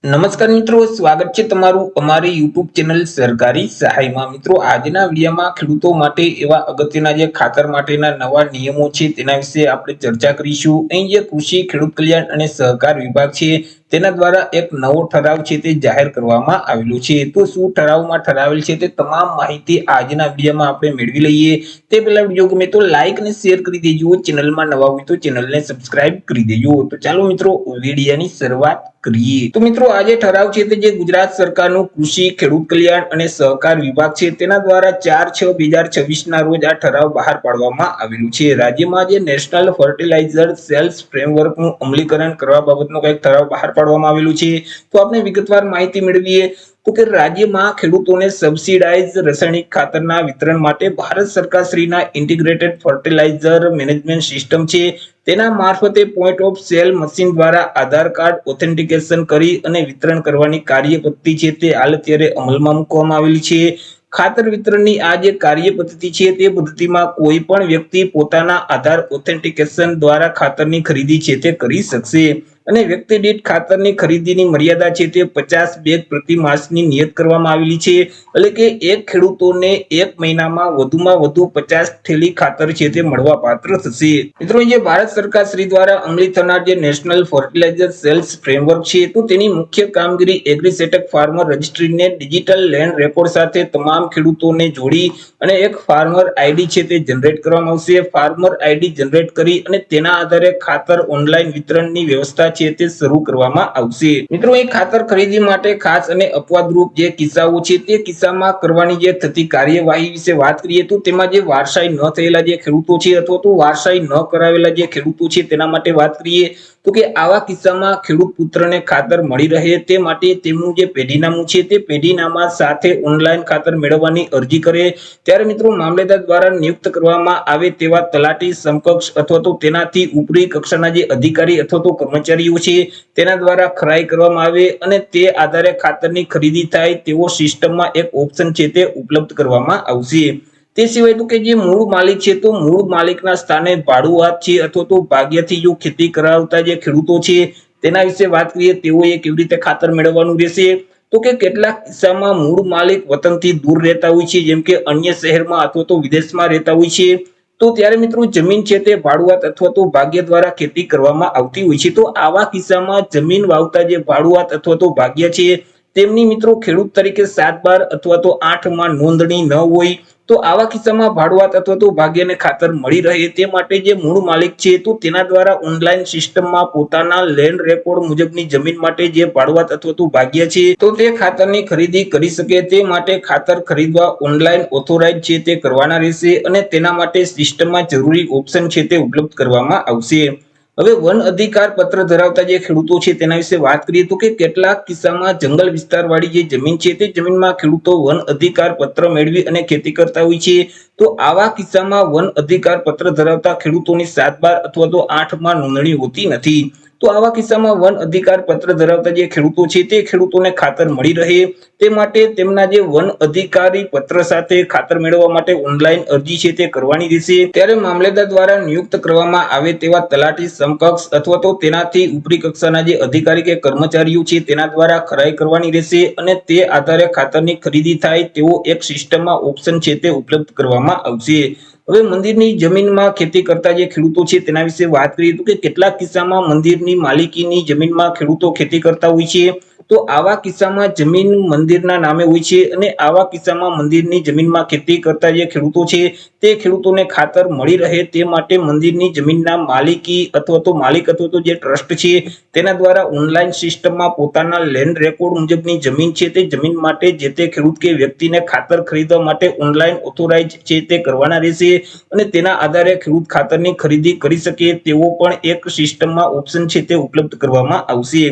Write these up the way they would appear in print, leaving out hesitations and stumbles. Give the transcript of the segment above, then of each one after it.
નમસ્કાર મિત્રો, સ્વાગત છે તમારું અમારી YouTube ચેનલ સરકારી સહાયમાં। મિત્રો, આજના વિડીયોમાં ખેડૂતો માટે એવા અગત્યના જે ખાતર માટેના નવા નિયમો છે તેના વિશે આપણે ચર્ચા કરીશું। અહીં જે કૃષિ ખેડૂત કલ્યાણ અને સહકાર વિભાગ છે તેના દ્વારા એક નવો ઠરાવ છે તે જાહેર કરવામાં આવેલો છે। તો શું ઠરાવમાં ઠરાવેલ છે તે તમામ માહિતી આજના વિડીયોમાં આપણે મેળવી લઈએ। તે પહેલા વિડીયો ગમે તો લાઈક અને શેર કરી દેજો, ચેનલમાં નવા હોય તો ચેનલને સબસ્ક્રાઇબ કરી દેજો। તો ચાલો મિત્રો વિડીયોની શરૂઆત કરીએ। તો મિત્રો આજે ઠરાવ છે તે જે ગુજરાત સરકારનું કૃષિ ખેડૂત કલ્યાણ અને સહકાર વિભાગ છે તેના દ્વારા 4/6/2026 ના રોજ આ ઠરાવ બહાર પાડવામાં આવેલું છે। રાજ્યમાં જે નેશનલ ફર્ટિલાઇઝર સેલ્સ ફ્રેમવર્કનું અમલીકરણ કરવા બાબતનો કંઈક ઠરાવ બહાર પાડવામાં આવેલું છે। તો આપણે વિગતવાર માહિતી મેળવીએ તો કે રાજ્યમાં ખેડૂતોને સબસિડાઇઝ રાસાયણિક ખાતરના વિતરણ માટે ભારત સરકાર શ્રીના ઇન્ટિગ્રેટેડ ફર્ટિલાઇઝર મેનેજમેન્ટ સિસ્ટમ છે તેના મારફતે પોઈન્ટ ઓફ સેલ મશીન દ્વારા આધાર કાર્ડ ઓથેન્ટિકેશન કરી અને વિતરણ કરવાની કાર્ય પદ્ધતિ છે તે હાલ અત્યારે અમલમાં મૂકવામાં આવેલી છે। ખાતર વિતરણની આ જે કાર્ય પદ્ધતિ છે તે પદ્ધતિમાં કોઈ પણ વ્યક્તિ પોતાના આધાર ઓથેન્ટિકેશન દ્વારા ખાતરની ખરીદી છે તે કરી શકશે અને વ્યક્તિ દીઠ ખાતરની ખરીદીની મર્યાદા છે તે 50 બેગ પ્રતિ માસની નિયત કરવામાં આવેલી છે। એટલે કે એક ખેડૂતોને એક મહિનામાં વધુમાં વધુ 50 થેલી ખાતર છે તે મળવા પાત્ર થશે। મિત્રો, જે ભારત સરકાર શ્રી દ્વારા અમલી થનાર જે નેશનલ ફર્ટિલાઇઝર સેલ્સ ફ્રેમવર્ક છે તો તેની મુખ્ય કામગીરી એગ્રીસેટેક ફાર્મર રજિસ્ટ્રીને ડિજિટલ લેન્ડ રેકોર્ડ સાથે તમામ ખેડૂતોને જોડી અને એક ફાર્મર આઈડી છે તે જનરેટ કરવામાં આવશે। ફાર્મર આઈડી જનરેટ કરી અને તેના આધારે ખાતર ઓનલાઈન વિતરણની વ્યવસ્થા છે તે શરૂ કરવામાં આવશે। મિત્રો, એ ખાતર ખરીદી માટે ખાસ અને અપવાદરૂપ જે કિસ્સાઓ છે તે કિસ્સામાં કરવાની જે થતી કાર્યવાહી વિશે વાત કરીએ તો તેમાં જે વારસાઈ ન થયેલા જે ખેડૂતો છે અથવા તો વારસાઈ ન કરાવેલા જે ખેડૂતો છે તેના માટે વાત કરીએ તો કે આવા કિસ્સામાં ખેડૂત પુત્રને ખાતર મળી રહે તે માટે તેમનું જે પેઢીનામું છે તે પેઢીનામા સાથે ઓનલાઈન ખાતર મેળવવાની અરજી કરે ત્યારે મિત્રો મામલેદાર દ્વારા નિયુક્ત કરવામાં આવે તેવા તલાટી સમકક્ષ અથવા તો તેનાથી ઉપરી કક્ષાના જે અધિકારી અથવા તો કર્મચારીઓ છે તેના દ્વારા ખરાઈ કરવામાં આવે અને તે આધારે ખાતરની ખરીદી થાય તેવો સિસ્ટમમાં એક ઓપ્શન છે તે ઉપલબ્ધ કરવામાં આવશે। તે સિવાય તો કે જે મૂળ માલિક છે તો મૂળ માલિકના સ્થાને ભાડુઆત છે અથવા તો ભાગ્યથી જો ખેતી કરાવતા જે ખેડૂતો છે તેના વિશે વાત કરીએ તેઓએ કેવી રીતે ખાતર મેળવવાનું રહેશે તો કે કેટલાક કિસ્સામાં મૂળ માલિક વતનથી દૂર રહેતા હોય છે, જેમ કે અન્ય શહેરમાં અથવા તો વિદેશમાં રહેતા હોય છે તો ત્યારે મિત્રો જમીન છે તે ભાડુઆત અથવા તો ભાગ્ય દ્વારા ખેતી કરવામાં આવતી હોય છે। તો આવા કિસ્સામાં જમીન વાવતા જે ભાડુઆત અથવા તો ભાગ્ય છે તેમની મિત્રો ખેડૂત તરીકે 7/12 અથવા તો 8 માં નોંધણી ન હોય તો આવા કિસ્સામાં ભાડુઆત અથવા તો ભાગ્યને ખાતર મળી રહે તે માટે જે મૂળ માલિક છે તો તેના દ્વારા ઓનલાઈન સિસ્ટમમાં પોતાના લેન્ડ રેકોર્ડ મુજબની જમીન માટે જે ભાડુઆત અથવા તો ભાગ્ય છે તો તે ખાતરની ખરીદી કરી શકે તે માટે ખાતર ખરીદવા ઓનલાઈન ઓથોરાઇઝ છે તે કરવાના રહેશે અને તેના માટે સિસ્ટમમાં જરૂરી ઓપ્શન છે તે ઉપલબ્ધ કરવામાં આવશે। હવે વન અધિકાર પત્ર ધરાવતા જે ખેડૂતો છે તેના વિશે વાત કરીએ તો કે કેટલાક કિસ્સામાં જંગલ વિસ્તારવાળી જે જમીન છે તે જમીનમાં ખેડૂતો વન અધિકાર પત્ર મેળવી અને ખેતી કરતા હોય છે તો આવા કિસ્સામાં વન અધિકાર પત્ર ધરાવતા ખેડૂતોની 7/12 અથવા તો 8 માં નોંધણી હોતી નથી। તો આવા કિસ્સામાં વન અધિકાર પત્ર ધરાવતા જે ખેડૂતો છે તે ખેડૂતોને ખાતર મળી રહે તે માટે તેમના જે વન અધિકારી પત્ર સાથે ખાતર મેળવવા માટે ઓનલાઈન અરજી છે તે કરવાની રહેશે। ત્યારે મામલેદાર દ્વારા નિયુક્ત કરવામાં આવે તેવા તલાટી સમકક્ષ અથવા તો તેનાથી ઉપરી કક્ષાના જે અધિકારી કે કર્મચારીઓ છે તેના દ્વારા ખરાઈ કરવાની રહેશે અને તે આધારે ખાતરની ખરીદી થાય તેવો એક સિસ્ટમમાં ઓપ્શન છે તે ઉપલબ્ધ કરવામાં આવશે। હવે મંદિરની જમીનમાં ખેતી કરતા જે ખેડૂતો છે તેના વિશે વાત કરીએ તો કે કેટલાક કિસ્સામાં મંદિરની માલિકીની જમીનમાં ખેડૂતો ખેતી કરતા હોય છે તો આવા કિસ્સામાં જમીન મંદિરના નામે હોય છે અને આવા કિસ્સામાં મંદિરની જમીનમાં ખેતી કરતા જે ખેડૂતો છે તે ખેડૂતોને ખાતર મળી રહે તે માટે મંદિરની જમીનના માલિકી અથવા તો માલિક અથવા તો જે ટ્રસ્ટ છે તેના દ્વારા ઓનલાઈન સિસ્ટમમાં પોતાના લેન્ડ રેકોર્ડ મુજબની જમીન છે તે જમીન માટે જે તે ખેડૂત કે વ્યક્તિને ખાતર ખરીદવા માટે ઓનલાઈન ઓથોરાઇઝ છે તે કરવાના રહેશે અને તેના આધારે ખેડૂત ખાતરની ખરીદી કરી શકે તેવો પણ એક સિસ્ટમમાં ઓપ્શન છે તે ઉપલબ્ધ કરવામાં આવશે।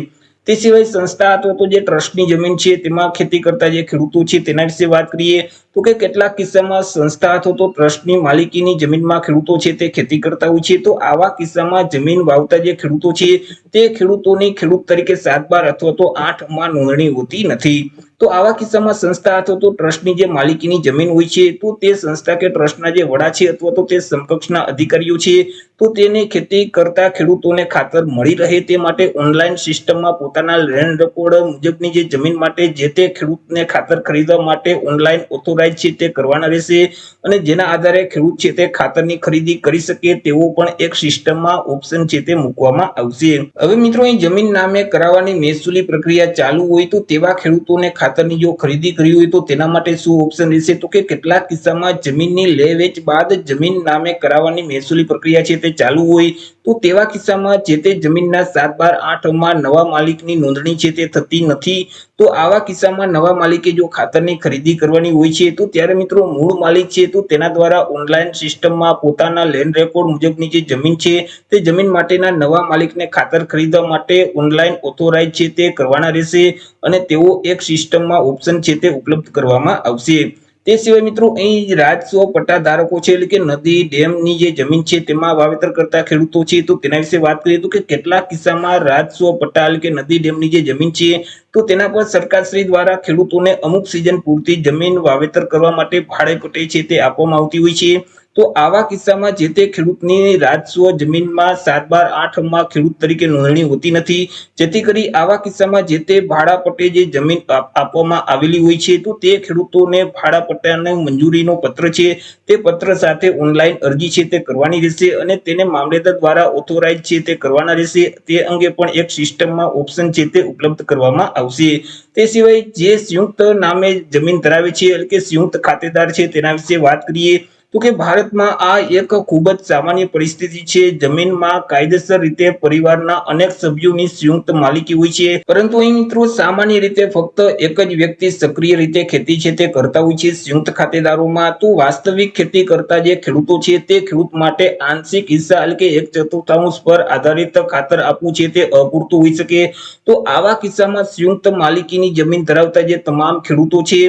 તે સિવાય સંસ્થા અથવા તો જે ટ્રસ્ટની જમીન છે તેમાં ખેતી કરતા જે ખેડૂતો છે તેના વિશે વાત કરીએ તો કે કેટલાક કિસ્સામાં સંસ્થા અથવા તો ટ્રસ્ટની માલિકીની જમીનમાં ખેડૂતો છે તે ખેતી કરતા હોય છે તો આવા કિસ્સામાં જમીન વાવતા જે ખેડૂતો છે તે ખેડૂતોની ખેડૂત તરીકે 7/12 અથવા તો 8 માં નોંધણી હોતી નથી। તો આવા કિસ્સામાં સંસ્થા અથવા તો ટ્રસ્ટની જે માલિકીની જમીન હોય છે તો તે સંસ્થા કે ટ્રસ્ટના જે વડા છે અથવા તો તે સમકક્ષના અધિકારીઓ છે તો તેની ખેતી કરતા ખેડૂતોને ખાતર મળી રહે તે માટે ઓનલાઈન સિસ્ટમમાં પોતાના લેન્ડ રેકોર્ડ મુજબની જે જમીન માટે જે તે ખેડૂતને ખાતર ખરીદવા માટે ઓનલાઈન ઓથોરાઇઝ છે તે કરવાના રહેશે અને જેના આધારે ખેડૂત છે તે ખાતરની ખરીદી કરી શકે તેવો પણ એક સિસ્ટમમાં ઓપ્શન છે તે મૂકવામાં આવશે। હવે મિત્રો અહીં જમીન નામે કરાવવાની મહેસૂલી પ્રક્રિયા ચાલુ હોય તો તેવા ખેડૂતોને ખાતરની જો ખરીદી કરવી હોય તો તેના માટે શું ઓપ્શન રહેશે તો કે કેટલાક કિસ્સામાં જમીનની લે વેચ બાદ જમીન નામે કરાવવાની મહેસૂલી પ્રક્રિયા છે તે ચાલુ હોય તો તેવા કિસ્સામાં જે તે જમીનના 7/8 નવા માલિકની નોંધણી છે તે થતી નથી। તો આવા કિસ્સામાં નવા માલિકે જો ખાતરની ખરીદી કરવાની હોય છે તો ત્યારે મિત્રો મૂળ માલિક છે તો તેના દ્વારા ઓનલાઈન સિસ્ટમમાં પોતાના લેન્ડ રેકોર્ડ મુજબની જે જમીન છે તે જમીન માટેના નવા માલિકને ખાતર ખરીદવા માટે ઓનલાઈન ઓથોરાઇઝ છે તે કરવાના રહેશે અને તેવો એક સિસ્ટમમાં ઓપ્શન છે તે ઉપલબ્ધ કરવામાં આવશે। તે સિવાય મિત્રો અહીં રાજસ્વ પટ્ટા ધારકો છે એટલે કે નદી ડેમની જે જમીન છે તેમાં વાવેતર કરતા ખેડૂતો છે તો તેના વિશે વાત કરીએ તો કે કેટલાક કિસ્સામાં રાજસ્વ પટ્ટા એટલે કે નદી ડેમની જે જમીન છે તો તેના પર સરકારશ્રી દ્વારા ખેડૂતોને અમુક સિઝન પૂરતી જમીન વાવેતર કરવા માટે ભાડે પટ્ટે છે તે આપવામાં આવતી હોય છે। તો આવા કિસ્સામાં જે તે ખેડૂતની રાજસ્વ જમીનમાં 7/8 ખેડૂત તરીકે નોંધણી હોતી નથી જેથી કરી આવા કિસ્સામાં જે તે ભાડા પટ્ટે જે જમીન આપવામાં આવેલી હોય છે તો તે ખેડૂતોને ભાડા પટ્ટાની મંજૂરીનો પત્ર છે તે પત્ર સાથે ઓનલાઈન અરજી છે તે કરવાની રહેશે અને તેને મામલેદાર દ્વારા ઓથોરાઇઝ છે તે કરવાના રહેશે તે અંગે પણ એક સિસ્ટમમાં ઓપ્શન છે તે ઉપલબ્ધ કરવામાં આવશે। તે સિવાય જે સંયુક્ત નામે જમીન ધરાવે છે એટલે કે સંયુક્ત ખાતેદાર છે તેના વિશે વાત કરીએ તો કે ભારતમાં આ એક ખૂબ જ સામાન્ય પરિસ્થિતિ છે। જમીનમાં કાયદેસર રીતે પરિવારના અનેક સભ્યોની સંયુક્ત માલિકી હોય છે પરંતુ અહીં મિત્રો સામાન્ય રીતે ફક્ત એક જ વ્યક્તિ સક્રિય રીતે ખેતી છે તે કરતા હોય છે સંયુક્ત ખાતેદારોમાં। તો વાસ્તવિક ખેતી કરતા જે ખેડૂતો છે તે ખેડૂત માટે આંશિક હિસ્સા એટલે કે 1/4 પર આધારિત ખાતર આપવું છે તે અપૂરતું હોઈ શકે। તો આવા કિસ્સામાં સંયુક્ત માલિકીની જમીન ધરાવતા જે તમામ ખેડૂતો છે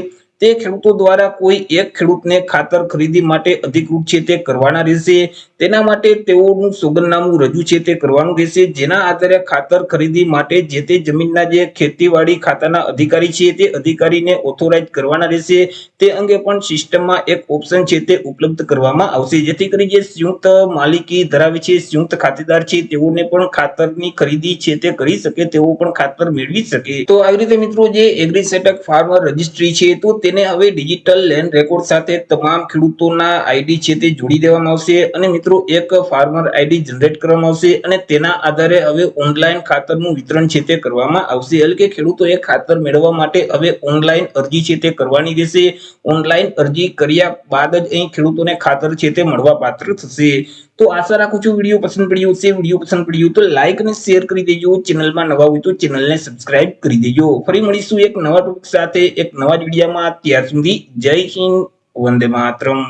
તે ખેડૂતો દ્વારા કોઈ એક ખેડૂતને ખાતર ખરીદી માટે અધિકૃત છે તે કરવાના રહેશે। તેના માટે તેઓનું સોગંદનામું રજૂ છે તે કરવાનું રહેશે જેના આધારે ખાતર ખરીદી માટે જે તે જમીનના જે ખેતીવાડી ખાતાના અધિકારી છે તે અધિકારીને ઓથોરાઇઝ કરવાના રહેશે। તે અંગે પણ સિસ્ટમમાં એક ઓપ્શન છે તે ઉપલબ્ધ કરવામાં આવશે જેથી કરી જે સંયુક્ત માલિકી ધરાવે છે સંયુક્ત ખાતેદાર છે તેઓને પણ ખાતરની ખરીદી છે તે કરી શકે તેઓ પણ ખાતર મેળવી શકે। તો આવી રીતે મિત્રો જે એગ્રીસેટેક ફાર્મર રજિસ્ટ્રી છે તો તેને હવે ડિજિટલ લેન્ડ રેકોર્ડ સાથે તમામ ખેડૂતોના આઈડી છે તે જોડી દેવામાં આવશે અને મિત્રો એક ફાર્મર આઈડી જનરેટ કરવામાં આવશે અને તેના આધારે હવે ઓનલાઈન ખાતરનું વિતરણ છે તે કરવામાં આવશે એટલે કે ખેડૂતોએ ખાતર મેળવવા માટે હવે ઓનલાઈન અરજી છે તે કરવાની રહેશે। ઓનલાઈન અરજી કર્યા બાદ જ અહીં ખેડૂતોને ખાતર છે તે મળવા પાત્ર થશે। તો આશા રાખું છું વિડીયો પસંદ પડ્યો હશે। વિડીયો પસંદ પડ્યો તો લાઈક અને શેર કરી દેજો। ચેનલમાં નવા હોય તો ચેનલને સબસ્ક્રાઇબ કરી દેજો। ફરી મળીશું એક નવા ટોપિક સાથે એક નવા જ વિડીયોમાં। ત્યાર સુધી જય હિન્દ, વંદે માતરમ।